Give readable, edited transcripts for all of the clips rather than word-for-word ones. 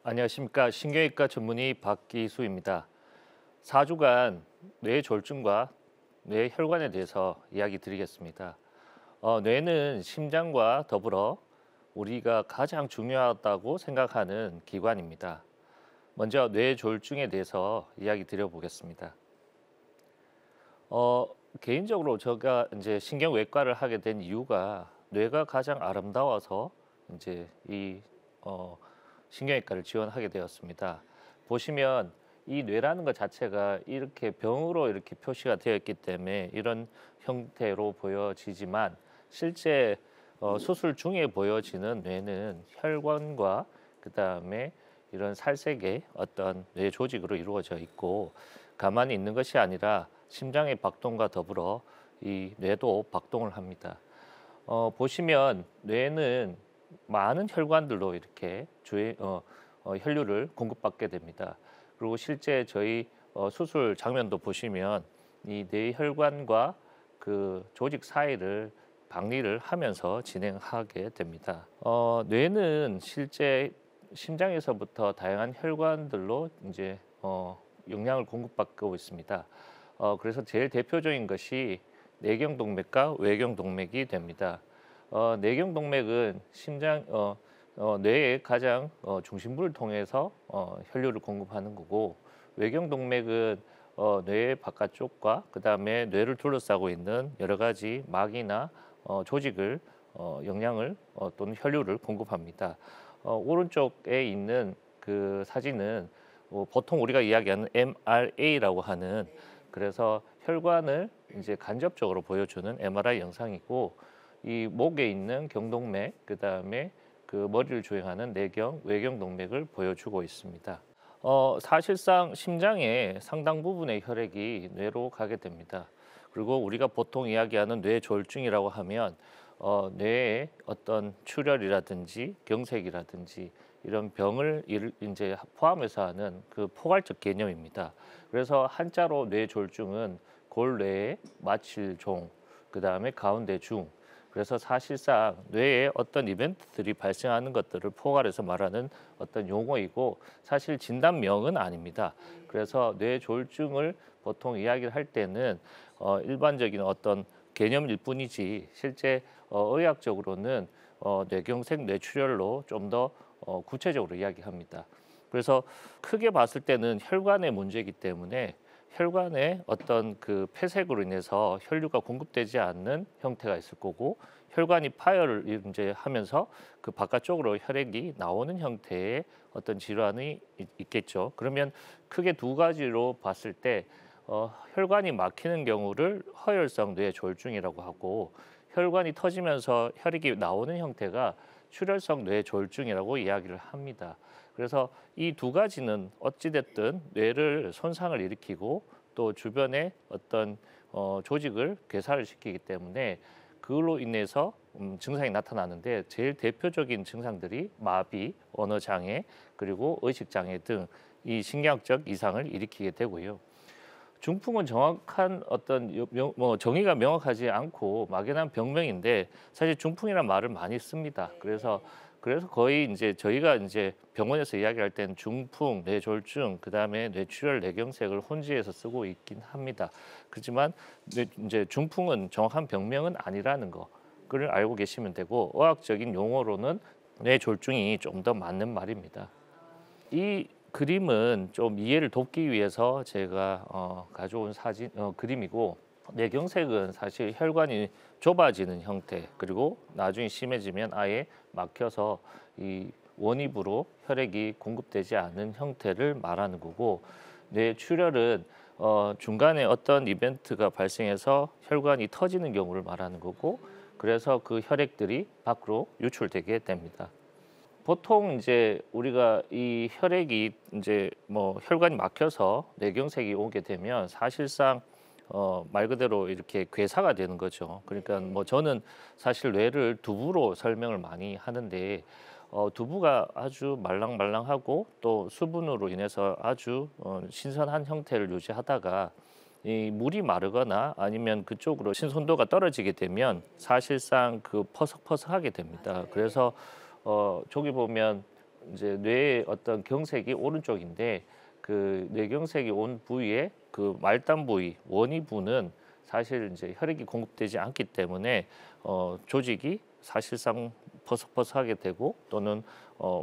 안녕하십니까. 신경외과 전문의 박기수입니다. 4주간 뇌졸중과 뇌혈관에 대해서 이야기 드리겠습니다. 뇌는 심장과 더불어 우리가 가장 중요하다고 생각하는 기관입니다. 먼저 뇌졸중에 대해서 이야기 드려보겠습니다. 어, 개인적으로 제가 이제 신경외과를 하게 된 이유가 뇌가 가장 아름다워서 이제 이 신경외과를 지원하게 되었습니다. 보시면 이 뇌라는 것 자체가 이렇게 병으로 이렇게 표시가 되어 있기 때문에 이런 형태로 보여지지만 실제 수술 중에 보여지는 뇌는 혈관과 그다음에 이런 살색의 어떤 뇌 조직으로 이루어져 있고 가만히 있는 것이 아니라 심장의 박동과 더불어 이 뇌도 박동을 합니다. 보시면 뇌는 많은 혈관들로 이렇게 혈류를 공급받게 됩니다. 그리고 실제 저희 수술 장면도 보시면 이 뇌혈관과 그 조직 사이를 박리를 하면서 진행하게 됩니다. 뇌는 실제 심장에서부터 다양한 혈관들로 이제 영양을 공급받고 있습니다. 그래서 제일 대표적인 것이 내경동맥과 외경동맥이 됩니다. 내경동맥은 심장 뇌의 가장 중심부를 통해서 혈류를 공급하는 거고 외경동맥은 뇌의 바깥쪽과 그다음에 뇌를 둘러싸고 있는 여러 가지 막이나 조직을 영양을 또는 혈류를 공급합니다. 오른쪽에 있는 그 사진은 보통 우리가 이야기하는 MRA라고 하는 그래서 혈관을 이제 간접적으로 보여주는 MRI 영상이고 이 목에 있는 경동맥 그다음에 그 머리를 조행하는 내경, 외경동맥을 보여주고 있습니다. 사실상 심장의 상당 부분의 혈액이 뇌로 가게 됩니다. 그리고 우리가 보통 이야기하는 뇌졸중이라고 하면 뇌에 어떤 출혈이라든지 경색이라든지 이런 병을 이제 포함해서 하는 그 포괄적 개념입니다. 그래서 한자로 뇌졸중은 골뇌의 마칠종, 그 다음에 가운데 중. 그래서 사실상 뇌에 어떤 이벤트들이 발생하는 것들을 포괄해서 말하는 어떤 용어이고 사실 진단명은 아닙니다. 그래서 뇌졸중을 보통 이야기를 할 때는 일반적인 어떤 개념일 뿐이지 실제 의학적으로는 뇌경색, 뇌출혈로 좀 더 구체적으로 이야기합니다. 그래서 크게 봤을 때는 혈관의 문제이기 때문에 혈관에 어떤 그 폐색으로 인해서 혈류가 공급되지 않는 형태가 있을 거고 혈관이 파열을 이제 하면서 그 바깥쪽으로 혈액이 나오는 형태의 어떤 질환이 있겠죠. 그러면 크게 두 가지로 봤을 때 혈관이 막히는 경우를 허혈성 뇌졸중이라고 하고 혈관이 터지면서 혈액이 나오는 형태가 출혈성 뇌졸중이라고 이야기를 합니다. 그래서 이 두 가지는 어찌됐든 뇌를 손상을 일으키고 또 주변의 어떤 조직을 괴사를 시키기 때문에 그걸로 인해서 증상이 나타나는데 제일 대표적인 증상들이 마비, 언어장애, 그리고 의식장애 등 이 신경학적 이상을 일으키게 되고요. 중풍은 정확한 어떤 정의가 명확하지 않고 막연한 병명인데 사실 중풍이라는 말을 많이 씁니다. 그래서 거의 이제 저희가 이제 병원에서 이야기할 때는 중풍, 뇌졸중, 그다음에 뇌출혈, 뇌경색을 혼지해서 쓰고 있긴 합니다. 그렇지만 이제 중풍은 정확한 병명은 아니라는 거를 알고 계시면 되고 의학적인 용어로는 뇌졸중이 좀 더 맞는 말입니다. 이 그림은 좀 이해를 돕기 위해서 제가 가져온 그림이고 뇌경색은 사실 혈관이 좁아지는 형태 그리고 나중에 심해지면 아예 막혀서 이 원입으로 혈액이 공급되지 않는 형태를 말하는 거고 뇌출혈은 중간에 어떤 이벤트가 발생해서 혈관이 터지는 경우를 말하는 거고 그래서 그 혈액들이 밖으로 유출되게 됩니다. 보통 이제 우리가 이 혈액이 이제 뭐 혈관이 막혀서 뇌경색이 오게 되면 사실상 말 그대로 이렇게 괴사가 되는 거죠. 그러니까 뭐 저는 사실 뇌를 두부로 설명을 많이 하는데 두부가 아주 말랑말랑하고 또 수분으로 인해서 아주 신선한 형태를 유지하다가 이 물이 마르거나 아니면 그쪽으로 신선도가 떨어지게 되면 사실상 그 퍼석퍼석하게 됩니다. 그래서 저기 보면 이제 뇌의 어떤 경색이 오른쪽인데 그 뇌경색이 온 부위에 그 말단 부위 원위부는 사실 이제 혈액이 공급되지 않기 때문에 조직이 사실상 퍼석퍼석하게 되고 또는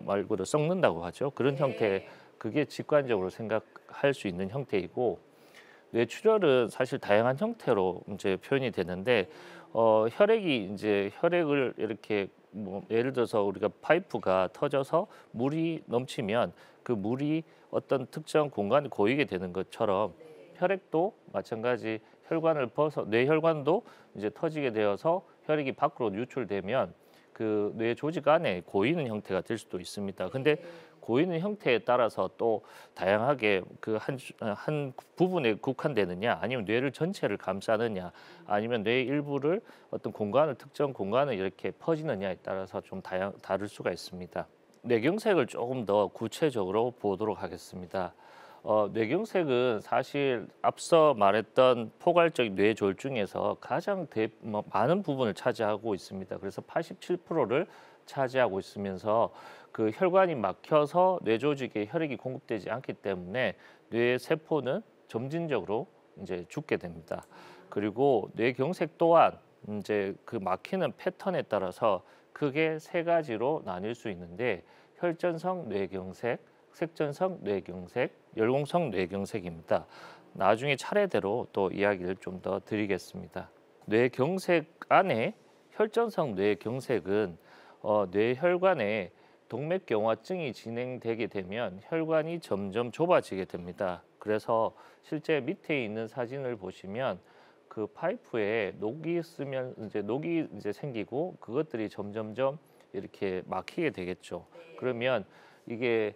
말 그대로 썩는다고 하죠. 그런 형태 그게 직관적으로 생각할 수 있는 형태이고 뇌출혈은 사실 다양한 형태로 이제 표현이 되는데 혈액이 이제 혈액을 이렇게 뭐 예를 들어서 우리가 파이프가 터져서 물이 넘치면 그 물이 어떤 특정 공간에 고이게 되는 것처럼 혈액도 마찬가지 혈관을 벗어 뇌혈관도 이제 터지게 되어서 혈액이 밖으로 유출되면 그 뇌 조직 안에 고이는 형태가 될 수도 있습니다. 근데 고이는 형태에 따라서 또 다양하게 그 한 부분에 국한되느냐 아니면 뇌를 전체를 감싸느냐 아니면 뇌 일부를 어떤 공간을 특정 공간을 이렇게 퍼지느냐에 따라서 좀 다를 수가 있습니다. 뇌경색을 조금 더 구체적으로 보도록 하겠습니다. 뇌경색은 사실 앞서 말했던 포괄적 뇌졸중에서 가장 많은 부분을 차지하고 있습니다. 그래서 87%를 차지하고 있으면서 그 혈관이 막혀서 뇌 조직에 혈액이 공급되지 않기 때문에 뇌 세포는 점진적으로 이제 죽게 됩니다. 그리고 뇌경색 또한 이제 그 막히는 패턴에 따라서 크게 세 가지로 나뉠 수 있는데 혈전성 뇌경색, 색전성 뇌경색, 열공성 뇌경색입니다. 나중에 차례대로 또 이야기를 좀 더 드리겠습니다. 뇌경색 안에 혈전성 뇌경색은 뇌혈관에 동맥경화증이 진행되게 되면 혈관이 점점 좁아지게 됩니다. 그래서 실제 밑에 있는 사진을 보시면 그 파이프에 녹이 이제 생기고 그것들이 점점점 이렇게 막히게 되겠죠. 그러면 이게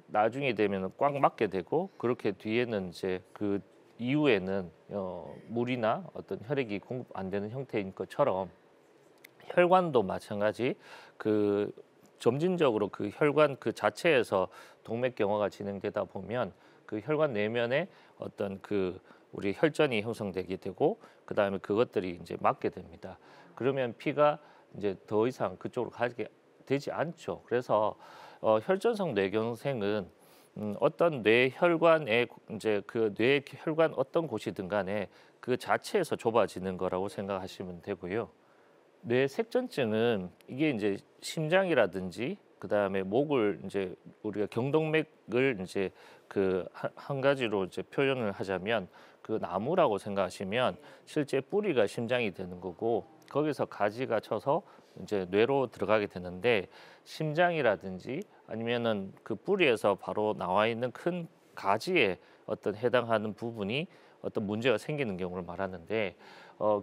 나중에 되면 꽉 막게 되고 그렇게 뒤에는 이제 그 이후에는 물이나 어떤 혈액이 공급 안 되는 형태인 것처럼 혈관도 마찬가지 그 점진적으로 그 혈관 그 자체에서 동맥경화가 진행되다 보면 그 혈관 내면에 어떤 그 우리 혈전이 형성되게 되고 그다음에 그것들이 이제 막게 됩니다. 그러면 피가 이제 더 이상 그쪽으로 가게 되지 않죠. 그래서 혈전성 뇌경색은 어떤 뇌혈관에 이제 그 뇌혈관 어떤 곳이든 간에 그 자체에서 좁아지는 거라고 생각하시면 되고요. 뇌색전증은 이게 이제 심장이라든지 그다음에 목을 이제 우리가 경동맥을 이제 그 한 가지로 이제 표현을 하자면 그 나무라고 생각하시면 실제 뿌리가 심장이 되는 거고 거기서 가지가 쳐서 이제 뇌로 들어가게 되는데 심장이라든지 아니면은 그 뿌리에서 바로 나와 있는 큰 가지에 어떤 해당하는 부분이 어떤 문제가 생기는 경우를 말하는데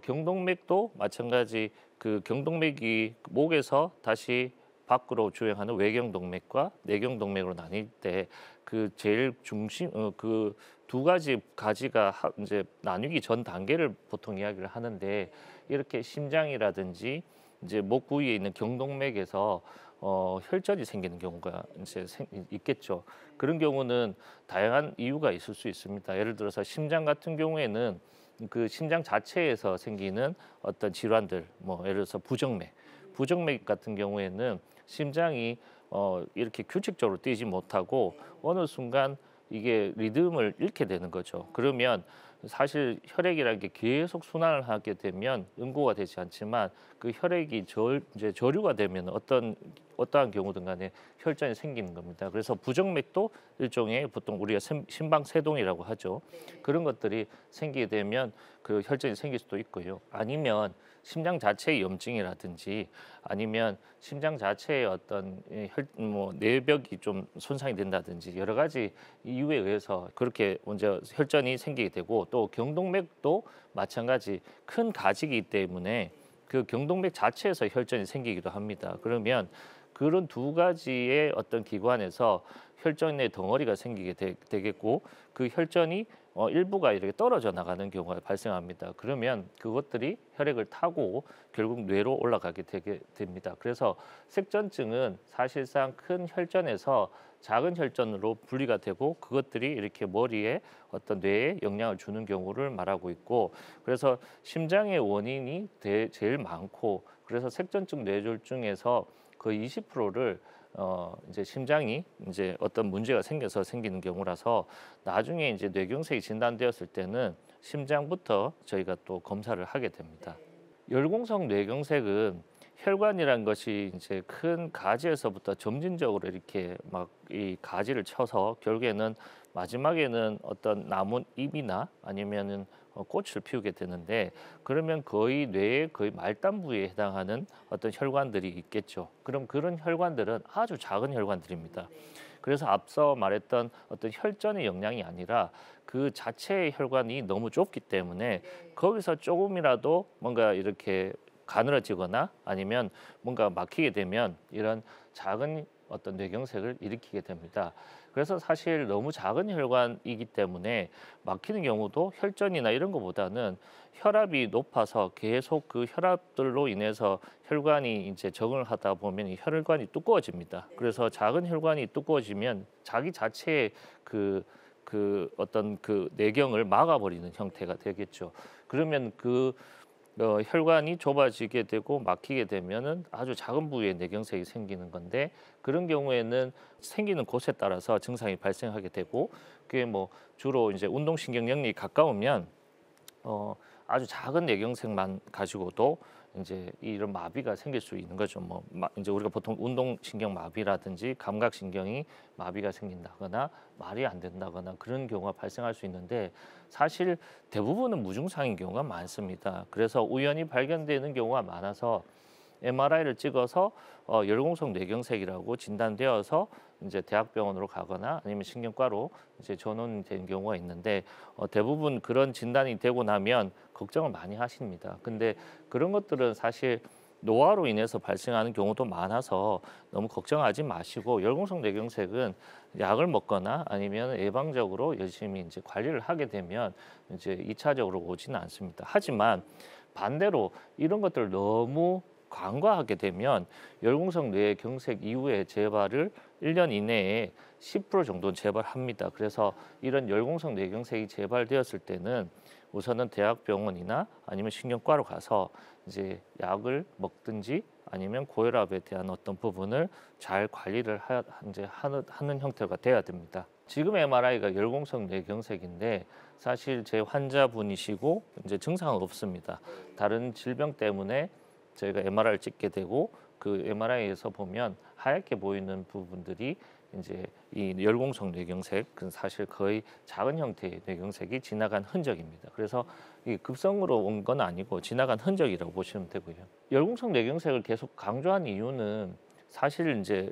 경동맥도 마찬가지 그 경동맥이 목에서 다시 밖으로 주행하는 외경동맥과 내경동맥으로 나뉠 때 그 제일 중심 그 두 가지 가지가 이제 나뉘기 전 단계를 보통 이야기를 하는데 이렇게 심장이라든지 이제 목 부위에 있는 경동맥에서 혈전이 생기는 경우가 이제 있겠죠. 그런 경우는 다양한 이유가 있을 수 있습니다. 예를 들어서 심장 같은 경우에는 그 심장 자체에서 생기는 어떤 질환들, 뭐 예를 들어서 부정맥 같은 경우에는 심장이 이렇게 규칙적으로 뛰지 못하고 어느 순간 이게 리듬을 잃게 되는 거죠. 그러면 사실 혈액이라는 게 계속 순환을 하게 되면 응고가 되지 않지만 그 혈액이 이제 저류가 되면 어떠한 경우든 간에 혈전이 생기는 겁니다. 그래서 부정맥도 일종의 보통 우리가 심방세동이라고 하죠. 그런 것들이 생기게 되면 그 혈전이 생길 수도 있고요. 아니면 심장 자체의 염증이라든지 아니면 심장 자체의 어떤 뇌벽이 좀 손상이 된다든지 여러 가지 이유에 의해서 그렇게 먼저 혈전이 생기게 되고 또 경동맥도 마찬가지 큰 가지이기 때문에 그 경동맥 자체에서 혈전이 생기기도 합니다. 그러면 그런 두 가지의 어떤 기관에서 혈전의 덩어리가 생기게 되겠고 그 혈전이 일부가 이렇게 떨어져 나가는 경우가 발생합니다. 그러면 그것들이 혈액을 타고 결국 뇌로 올라가게 되게 됩니다. 그래서 색전증은 사실상 큰 혈전에서 작은 혈전으로 분리가 되고 그것들이 이렇게 머리에 어떤 뇌에 영향을 주는 경우를 말하고 있고 그래서 심장의 원인이 제일 많고 그래서 색전증 뇌졸중에서 거의 20%를 이제 심장이 이제 어떤 문제가 생겨서 생기는 경우라서 나중에 이제 뇌경색이 진단되었을 때는 심장부터 저희가 또 검사를 하게 됩니다. 열공성 뇌경색은 혈관이란 것이 이제 큰 가지에서부터 점진적으로 이렇게 막 이 가지를 쳐서 결국에는 마지막에는 어떤 나뭇잎이나 아니면은 꽃을 피우게 되는데, 그러면 거의 뇌의 거의 말단부에 해당하는 어떤 혈관들이 있겠죠. 그럼 그런 혈관들은 아주 작은 혈관들입니다. 그래서 앞서 말했던 어떤 혈전의 영향이 아니라 그 자체의 혈관이 너무 좁기 때문에 거기서 조금이라도 뭔가 이렇게 가늘어지거나 아니면 뭔가 막히게 되면 이런 작은 어떤 뇌경색을 일으키게 됩니다. 그래서 사실 너무 작은 혈관이기 때문에 막히는 경우도 혈전이나 이런 것보다는 혈압이 높아서 계속 그 혈압들로 인해서 혈관이 이제 적응을 하다 보면 이 혈관이 두꺼워집니다. 그래서 작은 혈관이 두꺼워지면 자기 자체의 그 어떤 그 내경을 막아버리는 형태가 되겠죠. 그러면 혈관이 좁아지게 되고 막히게 되면은 아주 작은 부위에 뇌경색이 생기는 건데, 그런 경우에는 생기는 곳에 따라서 증상이 발생하게 되고, 그게 뭐 주로 이제 운동신경 영역이 가까우면 아주 작은 뇌경색만 가지고도 이제 이런 마비가 생길 수 있는 거죠. 뭐 이제 우리가 보통 운동신경 마비라든지 감각신경이 마비가 생긴다거나 말이 안 된다거나 그런 경우가 발생할 수 있는데, 사실 대부분은 무증상인 경우가 많습니다. 그래서 우연히 발견되는 경우가 많아서 MRI를 찍어서 열공성 뇌경색이라고 진단되어서 이제 대학병원으로 가거나 아니면 신경과로 이제 전원된 경우가 있는데, 대부분 그런 진단이 되고 나면 걱정을 많이 하십니다. 근데 그런 것들은 사실 노화로 인해서 발생하는 경우도 많아서 너무 걱정하지 마시고, 열공성 뇌경색은 약을 먹거나 아니면 예방적으로 열심히 이제 관리를 하게 되면 이제 2차적으로 오지는 않습니다. 하지만 반대로 이런 것들을 너무 간과하게 되면 열공성 뇌경색 이후에 재발을 1년 이내에 10% 정도는 재발합니다. 그래서 이런 열공성 뇌경색이 재발되었을 때는 우선은 대학병원이나 아니면 신경과로 가서 이제 약을 먹든지 아니면 고혈압에 대한 어떤 부분을 잘 관리를 이제 하는 형태가 돼야 됩니다. 지금 MRI가 열공성 뇌경색인데 사실 제 환자분이시고 이제 증상은 없습니다. 다른 질병 때문에 저희가 MRI를 찍게 되고, 그 MRI에서 보면 하얗게 보이는 부분들이 이제 이 열공성 뇌경색, 그 사실 거의 작은 형태의 뇌경색이 지나간 흔적입니다. 그래서 이 급성으로 온 건 아니고 지나간 흔적이라고 보시면 되고요. 열공성 뇌경색을 계속 강조한 이유는 사실 이제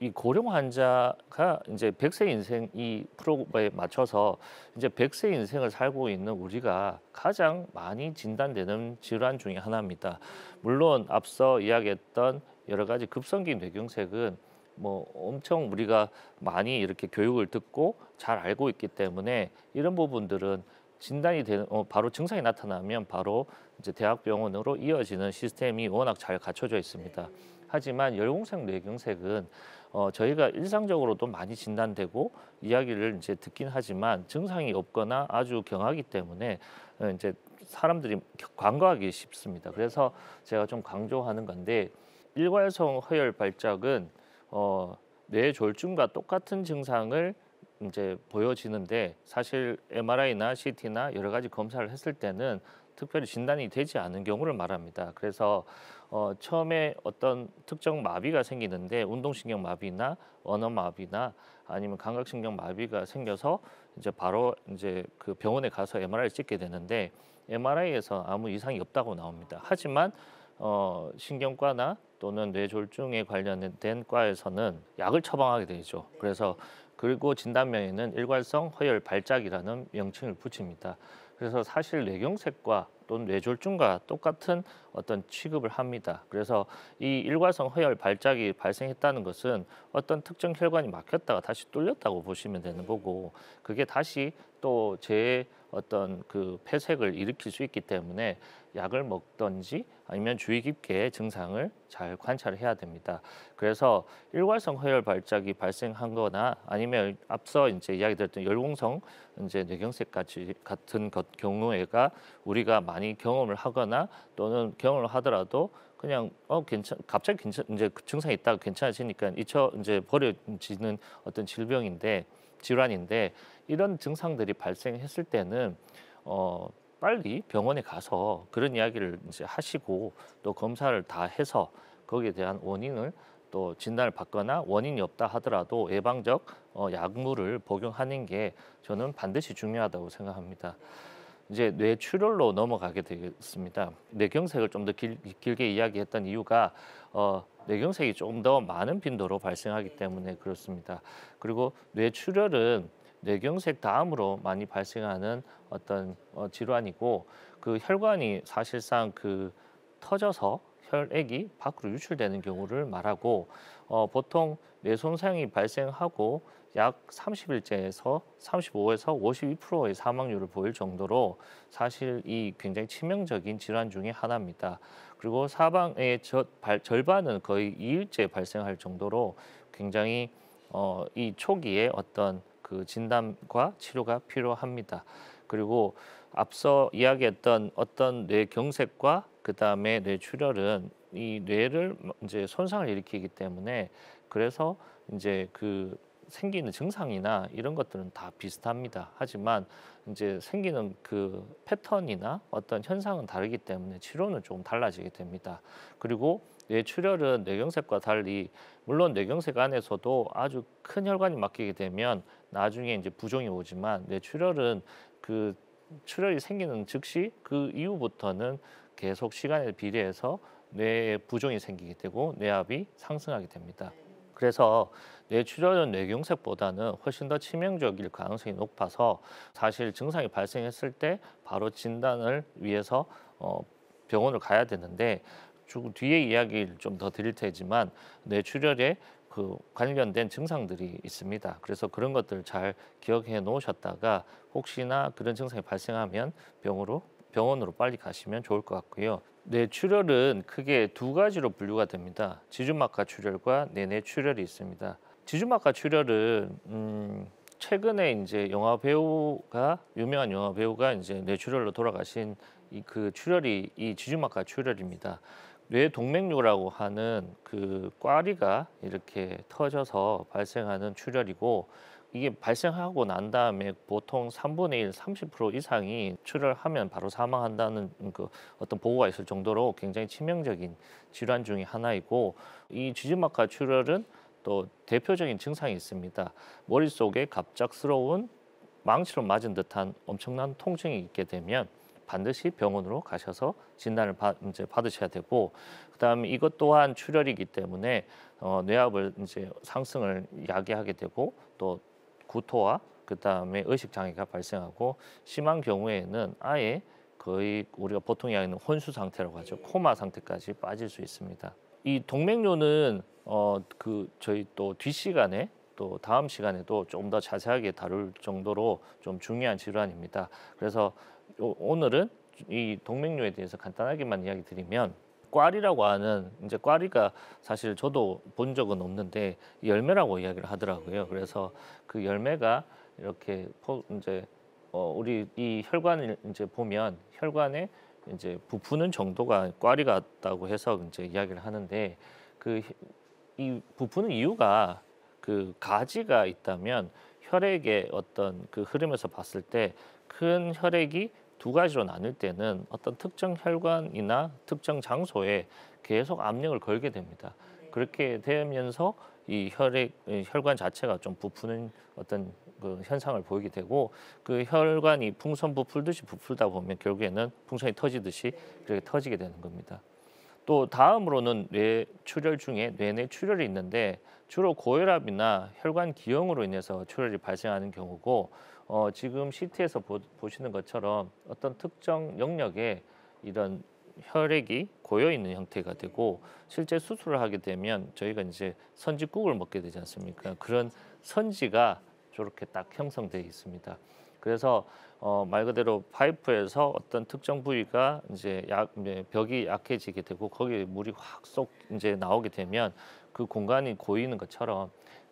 이 고령 환자가 이제 100세 인생 이 프로그램에 맞춰서 이제 100세 인생을 살고 있는 우리가 가장 많이 진단되는 질환 중에 하나입니다. 물론 앞서 이야기했던 여러 가지 급성기 뇌경색은 뭐 엄청 우리가 많이 이렇게 교육을 듣고 잘 알고 있기 때문에 이런 부분들은 진단이 되는 바로 증상이 나타나면 바로 이제 대학병원으로 이어지는 시스템이 워낙 잘 갖춰져 있습니다. 하지만 열공성 뇌경색은 저희가 일상적으로도 많이 진단되고 이야기를 이제 듣긴 하지만 증상이 없거나 아주 경하기 때문에 이제 사람들이 간과하기 쉽습니다. 그래서 제가 좀 강조하는 건데, 일괄성 허혈 발작은 뇌졸중과 똑같은 증상을 이제 보여지는데, 사실 MRI나 CT나 여러 가지 검사를 했을 때는 특별히 진단이 되지 않은 경우를 말합니다. 그래서 처음에 어떤 특정 마비가 생기는데, 운동신경 마비나 언어 마비나 아니면 감각신경 마비가 생겨서 이제 바로 이제 그 병원에 가서 MRI를 찍게 되는데, MRI에서 아무 이상이 없다고 나옵니다. 하지만 신경과나 또는 뇌졸중에 관련된 과에서는 약을 처방하게 되죠. 그래서 그리고 진단명에는 일괄성 허혈 발작이라는 명칭을 붙입니다. 그래서 사실 뇌경색과 또는 뇌졸중과 똑같은 어떤 취급을 합니다. 그래서 이 일괄성 허혈 발작이 발생했다는 것은 어떤 특정 혈관이 막혔다가 다시 뚫렸다고 보시면 되는 거고, 그게 다시 또 어떤 그 폐색을 일으킬 수 있기 때문에 약을 먹든지 아니면 주의 깊게 증상을 잘 관찰해야 됩니다. 그래서 일괄성 허혈 발작이 발생한 거나 아니면 앞서 이제 이야기 드렸던 열공성 이제 뇌경색 같은 경우에가 우리가 많이 경험을 하거나 또는 경험을 하더라도 그냥 갑자기 이제 그 증상이 있다가 괜찮아지니까 잊혀 이제 버려지는 어떤 질환인데 이런 증상들이 발생했을 때는 빨리 병원에 가서 그런 이야기를 이제 하시고 또 검사를 다 해서 거기에 대한 원인을 또 진단을 받거나 원인이 없다 하더라도 예방적 약물을 복용하는 게 저는 반드시 중요하다고 생각합니다. 이제 뇌출혈로 넘어가게 되겠습니다. 뇌경색을 좀 더 길게 이야기했던 이유가 뇌경색이 좀 더 많은 빈도로 발생하기 때문에 그렇습니다. 그리고 뇌출혈은 뇌경색 다음으로 많이 발생하는 어떤 질환이고 그 혈관이 사실상 그 터져서 혈액이 밖으로 유출되는 경우를 말하고 보통 뇌 손상이 발생하고 약 30일째에서 35에서 52%의 사망률을 보일 정도로 사실 이 굉장히 치명적인 질환 중에 하나입니다. 그리고 사망의 절반은 거의 2일째 발생할 정도로 굉장히 이 초기에 어떤 그 진단과 치료가 필요합니다. 그리고 앞서 이야기했던 어떤 뇌경색과 그다음에 뇌출혈은 이 뇌를 이제 손상을 일으키기 때문에 그래서 이제 그 생기는 증상이나 이런 것들은 다 비슷합니다. 하지만 이제 생기는 그 패턴이나 어떤 현상은 다르기 때문에 치료는 조금 달라지게 됩니다. 그리고 뇌출혈은 뇌경색과 달리 물론 뇌경색 안에서도 아주 큰 혈관이 막히게 되면 나중에 이제 부종이 오지만 뇌출혈은 그 출혈이 생기는 즉시 그 이후부터는 계속 시간에 비례해서 뇌에 부종이 생기게 되고 뇌압이 상승하게 됩니다. 그래서 뇌출혈은 뇌경색보다는 훨씬 더 치명적일 가능성이 높아서 사실 증상이 발생했을 때 바로 진단을 위해서 병원을 가야 되는데 조금 뒤에 이야기를 좀 더 드릴 테지만 뇌출혈에 그 관련된 증상들이 있습니다. 그래서 그런 것들 잘 기억해 놓으셨다가 혹시나 그런 증상이 발생하면 병원으로 빨리 가시면 좋을 것 같고요. 뇌출혈은 크게 두 가지로 분류가 됩니다. 지주막하 출혈과 내내 출혈이 있습니다. 지주막하 출혈은 최근에 이제 유명한 영화 배우가 이제 뇌출혈로 돌아가신 그 출혈이 이 지주막하 출혈입니다. 뇌동맥류라고 하는 그 꽈리가 이렇게 터져서 발생하는 출혈이고 이게 발생하고 난 다음에 보통 3분의 1, 30% 이상이 출혈하면 바로 사망한다는 그 어떤 보고가 있을 정도로 굉장히 치명적인 질환 중에 하나이고 이 지지막하 출혈은 또 대표적인 증상이 있습니다. 머릿속에 갑작스러운 망치로 맞은 듯한 엄청난 통증이 있게 되면 반드시 병원으로 가셔서 진단을 이제 받으셔야 되고 그다음에 이것 또한 출혈이기 때문에 뇌압을 이제 상승을 야기하게 되고 또 구토와 그다음에 의식 장애가 발생하고 심한 경우에는 아예 거의 우리가 보통 이야기하는 혼수 상태라고 하죠. 코마 상태까지 빠질 수 있습니다. 이 동맥류는 그 저희 또 뒷시간에 또 다음 시간에도 좀 더 자세하게 다룰 정도로 좀 중요한 질환입니다. 그래서 오늘은 이 동맥류에 대해서 간단하게만 이야기 드리면 꽈리라고 하는 이제 꽈리가 사실 저도 본 적은 없는데 열매라고 이야기를 하더라고요. 그래서 그 열매가 이렇게 이제 우리 이 혈관을 이제 보면 혈관에 이제 부푸는 정도가 꽈리 같다고 해서 이제 이야기를 하는데 그 이 부푸는 이유가 그 가지가 있다면 혈액의 어떤 그 흐름에서 봤을 때 큰 혈액이 두 가지로 나눌 때는 어떤 특정 혈관이나 특정 장소에 계속 압력을 걸게 됩니다. 그렇게 되면서 이 혈관 자체가 좀 부푸는 어떤 그 현상을 보이게 되고 그 혈관이 풍선 부풀듯이 부풀다 보면 결국에는 풍선이 터지듯이 그렇게 터지게 되는 겁니다. 또 다음으로는 뇌출혈 중에 뇌내 출혈이 있는데 주로 고혈압이나 혈관 기형으로 인해서 출혈이 발생하는 경우고 지금 CT에서 보시는 것처럼 어떤 특정 영역에 이런 혈액이 고여 있는 형태가 되고 실제 수술을 하게 되면 저희가 이제 선지국을 먹게 되지 않습니까? 그런 선지가 저렇게 딱 형성되어 있습니다. 그래서 말 그대로 파이프에서 어떤 특정 부위가 이제 벽이 약해지게 되고 거기에 물이 확 쏙 이제 나오게 되면 그 공간이 고이는 것처럼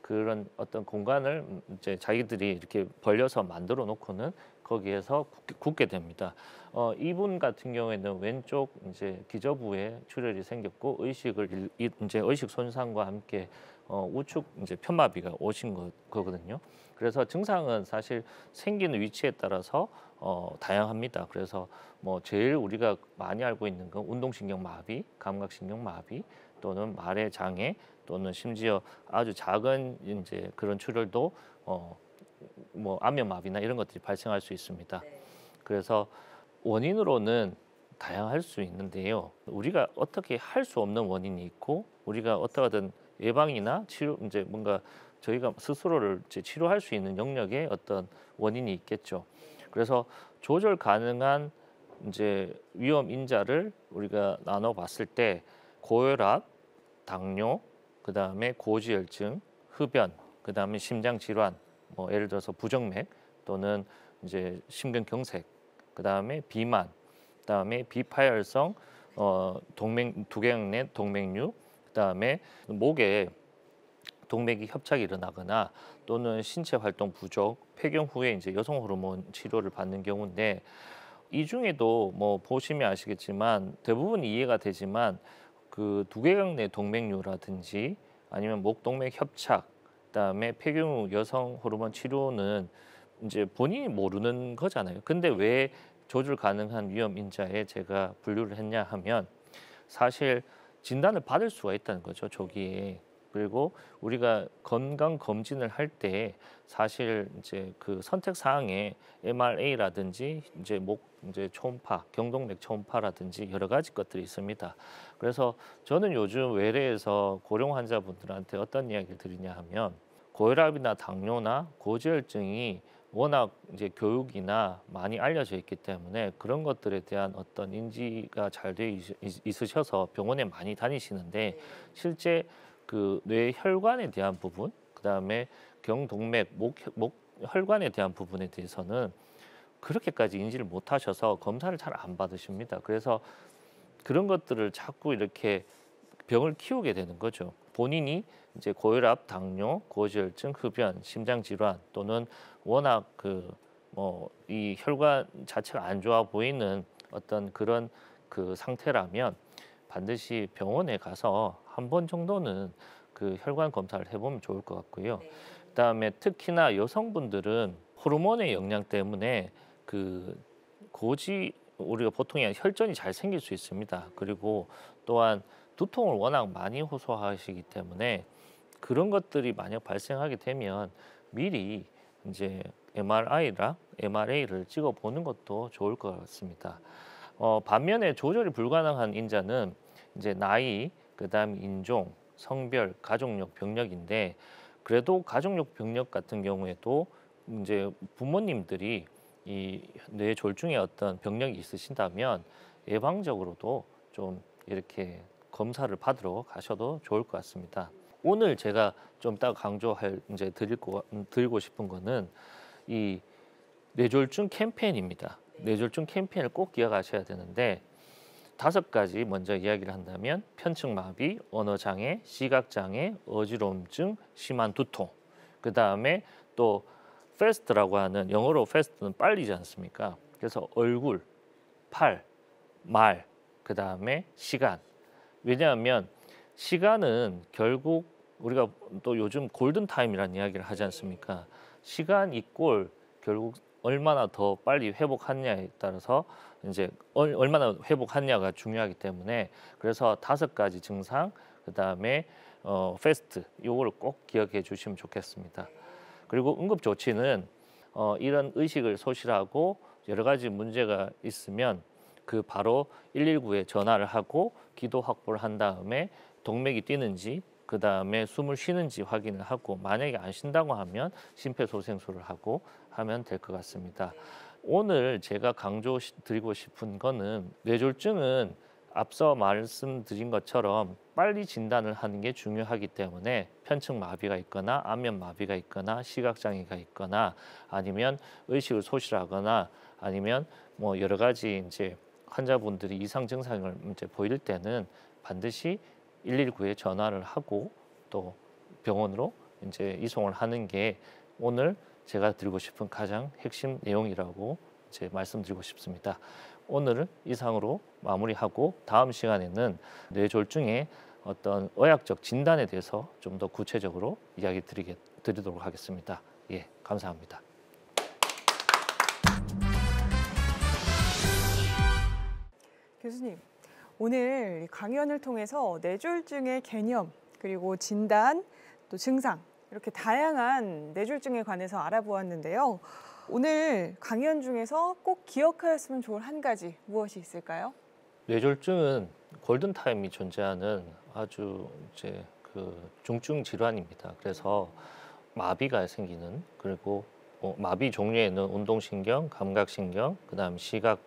그런 어떤 공간을 이제 자기들이 이렇게 벌려서 만들어 놓고는 거기에서 굳게 됩니다. 이분 같은 경우에는 왼쪽 이제 기저부에 출혈이 생겼고 의식을 이제 의식 손상과 함께 우측 이제 편마비가 오신 거거든요. 그래서 증상은 사실 생기는 위치에 따라서 다양합니다. 그래서 뭐 제일 우리가 많이 알고 있는 건 운동신경 마비, 감각신경 마비 또는 말의 장애 또는 심지어 아주 작은 이제 그런 출혈도 뭐 안면마비나 이런 것들이 발생할 수 있습니다. 그래서 원인으로는 다양할 수 있는데요. 우리가 어떻게 할 수 없는 원인이 있고 우리가 어떠하든 예방이나 치료 이제 뭔가 저희가 스스로를 이제 치료할 수 있는 영역의 어떤 원인이 있겠죠. 그래서 조절 가능한 이제 위험 인자를 우리가 나눠 봤을 때 고혈압, 당뇨, 그다음에 고지혈증, 흡연, 그다음에 심장 질환, 뭐 예를 들어서 부정맥 또는 이제 심근경색, 그다음에 비만, 그다음에 비파열성 두개강내 동맥류, 그다음에 목에 동맥이 협착이 일어나거나 또는 신체 활동 부족, 폐경 후에 이제 여성 호르몬 치료를 받는 경우인데 이 중에도 뭐 보시면 아시겠지만 대부분 이해가 되지만 그 두개강내 동맥류라든지 아니면 목동맥 협착, 그다음에 폐경 후 여성 호르몬 치료는 이제 본인이 모르는 거잖아요. 근데 왜 조절 가능한 위험 인자에 제가 분류를 했냐 하면 사실 진단을 받을 수가 있다는 거죠, 조기에. 그리고 우리가 건강 검진을 할 때 사실 이제 그 선택 사항에 MRA라든지 이제 목 이제 초음파, 경동맥 초음파라든지 여러 가지 것들이 있습니다. 그래서 저는 요즘 외래에서 고령 환자분들한테 어떤 이야기를 드리냐 하면 고혈압이나 당뇨나 고지혈증이 워낙 이제 교육이나 많이 알려져 있기 때문에 그런 것들에 대한 어떤 인지가 잘 돼 있으셔서 병원에 많이 다니시는데 실제 그 뇌 혈관에 대한 부분, 그다음에 경동맥, 목 혈관에 대한 부분에 대해서는 그렇게까지 인지를 못 하셔서 검사를 잘 안 받으십니다. 그래서 그런 것들을 자꾸 이렇게 병을 키우게 되는 거죠. 본인이 이제 고혈압, 당뇨, 고지혈증, 흡연, 심장 질환 또는 워낙 그 뭐 이 혈관 자체가 안 좋아 보이는 어떤 그런 그 상태라면 반드시 병원에 가서 한 번 정도는 그 혈관 검사를 해보면 좋을 것 같고요. 그다음에 특히나 여성분들은 호르몬의 영향 때문에 그 고지 우리가 보통 혈전이 잘 생길 수 있습니다. 그리고 또한 두통을 워낙 많이 호소하시기 때문에 그런 것들이 만약 발생하게 되면 미리 이제 MRA를 찍어 보는 것도 좋을 것 같습니다. 반면에 조절이 불가능한 인자는 이제 나이, 그다음 인종, 성별, 가족력, 병력인데 그래도 가족력, 병력 같은 경우에도 이제 부모님들이 이 뇌졸중의 어떤 병력이 있으신다면 예방적으로도 좀 이렇게 검사를 받으러 가셔도 좋을 것 같습니다. 오늘 제가 좀 이따 강조할 이제 드리고 싶은 거는 이 뇌졸중 캠페인입니다. 뇌졸중 캠페인을 꼭 기억하셔야 되는데 5가지 먼저 이야기를 한다면 편측마비, 언어장애, 시각장애, 어지러움증, 심한 두통. 그 다음에 또 패스트라고 하는 영어로 패스트는 빨리지 않습니까? 그래서 얼굴, 팔, 말, 그 다음에 시간. 왜냐하면 시간은 결국 우리가 또 요즘 골든 타임이라는 이야기를 하지 않습니까? 시간 이꼴 결국 얼마나 더 빨리 회복하느냐에 따라서 이제 얼마나 회복하느냐가 중요하기 때문에 그래서 5가지 증상 그다음에 패스트 요거를 꼭 기억해 주시면 좋겠습니다. 그리고 응급 조치는 이런 의식을 소실하고 여러 가지 문제가 있으면 그 바로 119에 전화를 하고 기도 확보를 한 다음에 동맥이 뛰는지 그 다음에 숨을 쉬는지 확인을 하고 만약에 안 쉰다고 하면 심폐소생술을 하고 하면 될 것 같습니다. 오늘 제가 강조드리고 싶은 거는 뇌졸중은 앞서 말씀드린 것처럼 빨리 진단을 하는 게 중요하기 때문에 편측마비가 있거나 안면마비가 있거나 시각장애가 있거나 아니면 의식을 소실하거나 아니면 뭐 여러 가지 이제 환자분들이 이상 증상을 이제 보일 때는 반드시 119에 전화를 하고 또 병원으로 이제 이송을 하는 게 오늘 제가 드리고 싶은 가장 핵심 내용이라고 이제 말씀드리고 싶습니다. 오늘은 이상으로 마무리하고 다음 시간에는 뇌졸중의 어떤 의학적 진단에 대해서 좀 더 구체적으로 이야기 드리도록 하겠습니다. 예, 감사합니다. 교수님, 오늘 강연을 통해서 뇌졸중의 개념, 그리고 진단, 또 증상, 이렇게 다양한 뇌졸중에 관해서 알아보았는데요. 오늘 강연 중에서 꼭 기억하였으면 좋을 한 가지 무엇이 있을까요? 뇌졸중은 골든타임이 존재하는 아주 이제 그 중증 질환입니다. 그래서 마비가 생기는, 그리고 마비 종류에는 운동신경, 감각신경, 그다음 시각,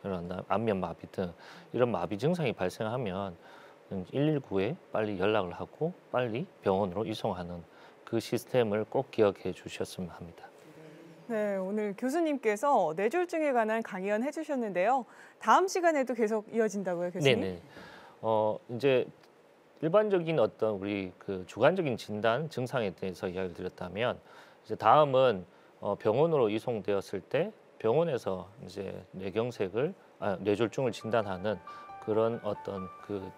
이런 안면 마비 등 이런 마비 증상이 발생하면 119에 빨리 연락을 하고 빨리 병원으로 이송하는 그 시스템을 꼭 기억해 주셨으면 합니다. 네, 오늘 교수님께서 뇌졸중에 관한 강연 해주셨는데요. 다음 시간에도 계속 이어진다고요, 교수님? 네네. 이제 일반적인 어떤 우리 그 주관적인 진단 증상에 대해서 이야기를 드렸다면, 이제 다음은 병원으로 이송되었을 때 병원에서 이제 뇌졸중을 진단하는 그런 어떤 그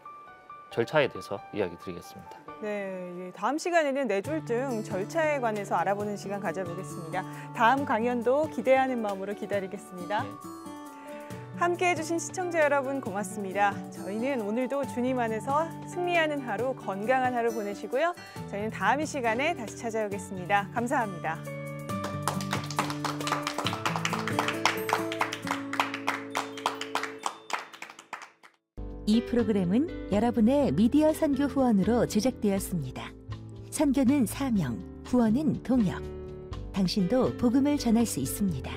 절차에 대해서 이야기 드리겠습니다. 네, 다음 시간에는 뇌졸중 절차에 관해서 알아보는 시간 가져보겠습니다. 다음 강연도 기대하는 마음으로 기다리겠습니다. 네. 함께해 주신 시청자 여러분 고맙습니다. 저희는 오늘도 주님 안에서 승리하는 하루, 건강한 하루 보내시고요. 저희는 다음 이 시간에 다시 찾아오겠습니다. 감사합니다. 이 프로그램은 여러분의 미디어 선교 후원으로 제작되었습니다. 선교는 사명, 후원은 동역. 당신도 복음을 전할 수 있습니다.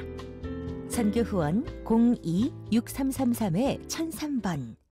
선교 후원 02-6333-1003번